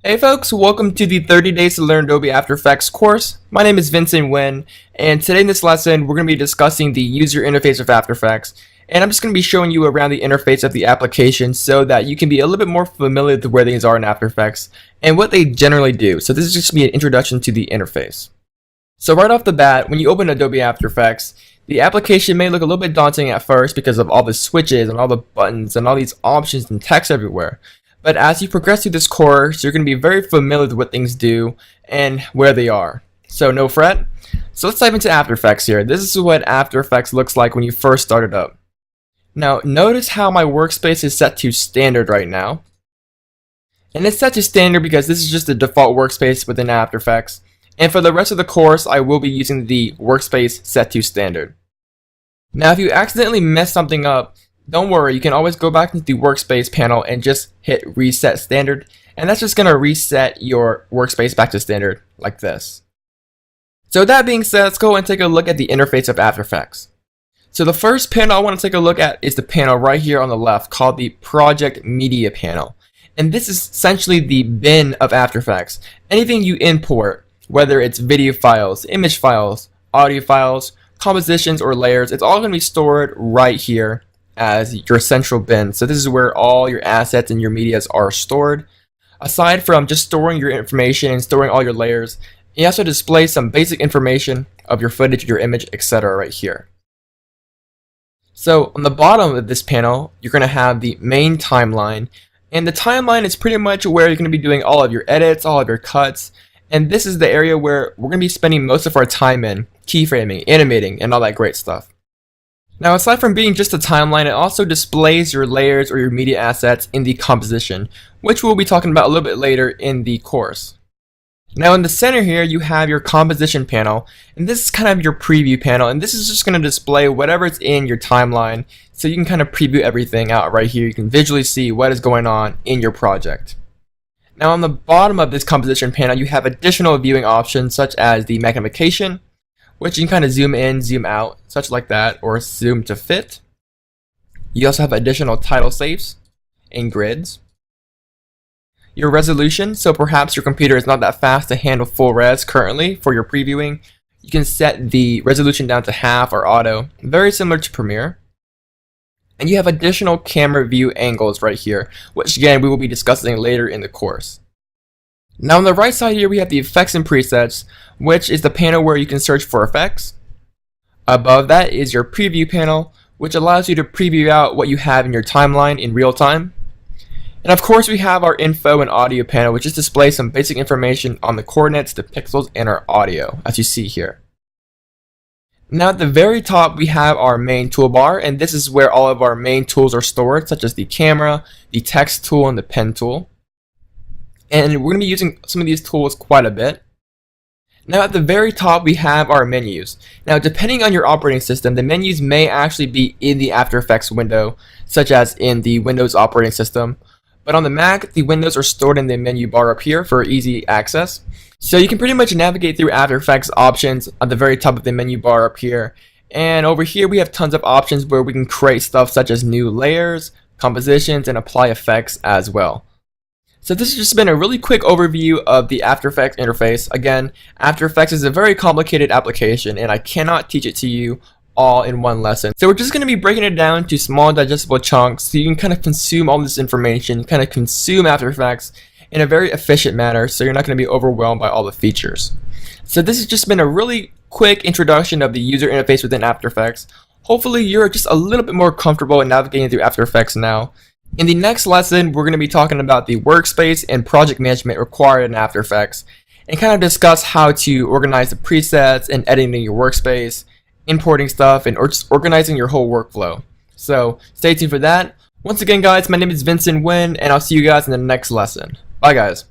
Hey folks, welcome to the 30 Days to Learn Adobe After Effects course. My name is Vincent Nguyen, and today in this lesson we're going to be discussing the user interface of After Effects. And I'm just going to be showing you around the interface of the application so that you can be a little bit more familiar with where things are in After Effects and what they generally do. So this is just going to be an introduction to the interface. So right off the bat, when you open Adobe After Effects, the application may look a little bit daunting at first because of all the switches and all the buttons and all these options and text everywhere. But as you progress through this course, you're going to be very familiar with what things do and where they are. So no fret. So let's dive into After Effects here. This is what After Effects looks like when you first start it up. Now notice how my workspace is set to standard right now. And it's set to standard because this is just the default workspace within After Effects. And for the rest of the course, I will be using the workspace set to standard. Now if you accidentally mess something up, don't worry, you can always go back into the workspace panel and just hit reset standard, and that's just going to reset your workspace back to standard like this. So that being said, let's go and take a look at the interface of After Effects. So the first panel I want to take a look at is the panel right here on the left called the Project Media panel. And this is essentially the bin of After Effects. Anything you import, whether it's video files, image files, audio files, compositions, or layers, it's all going to be stored right here as your central bin. So this is where all your assets and your medias are stored. Aside from just storing your information and storing all your layers, you also display some basic information of your footage, your image, etc. right here. So on the bottom of this panel, you're going to have the main timeline. And the timeline is pretty much where you're going to be doing all of your edits, all of your cuts. And this is the area where we're going to be spending most of our time in, keyframing, animating, and all that great stuff. Now aside from being just a timeline, it also displays your layers or your media assets in the composition, which we'll be talking about a little bit later in the course. Now in the center here you have your composition panel, and this is kind of your preview panel, and this is just going to display whatever's in your timeline, so you can kind of preview everything out right here. You can visually see what is going on in your project. Now on the bottom of this composition panel you have additional viewing options such as the magnification, which you can kind of zoom in, zoom out, such like that, or zoom to fit. You also have additional title saves and grids. Your resolution, so perhaps your computer is not that fast to handle full res currently for your previewing. You can set the resolution down to half or auto, very similar to Premiere. And you have additional camera view angles right here, which again we will be discussing later in the course. Now on the right side here we have the effects and presets, which is the panel where you can search for effects. Above that is your preview panel, which allows you to preview out what you have in your timeline in real time. And of course we have our info and audio panel, which just displays some basic information on the coordinates, the pixels, and our audio, as you see here. Now at the very top we have our main toolbar, and this is where all of our main tools are stored, such as the camera, the text tool, and the pen tool. And we're going to be using some of these tools quite a bit. Now at the very top we have our menus. Now depending on your operating system, the menus may actually be in the After Effects window, such as in the Windows operating system. But on the Mac, the windows are stored in the menu bar up here for easy access. So you can pretty much navigate through After Effects options at the very top of the menu bar up here. And over here we have tons of options where we can create stuff such as new layers, compositions, and apply effects as well. So this has just been a really quick overview of the After Effects interface. Again, After Effects is a very complicated application and I cannot teach it to you all in one lesson. So we're just going to be breaking it down to small digestible chunks so you can kind of consume all this information, kind of consume After Effects in a very efficient manner so you're not going to be overwhelmed by all the features. So this has just been a really quick introduction of the user interface within After Effects. Hopefully you're just a little bit more comfortable in navigating through After Effects now. In the next lesson, we're going to be talking about the workspace and project management required in After Effects and kind of discuss how to organize the presets and editing your workspace, importing stuff, and just organizing your whole workflow. So stay tuned for that. Once again guys, my name is Vincent Nguyen and I'll see you guys in the next lesson. Bye guys.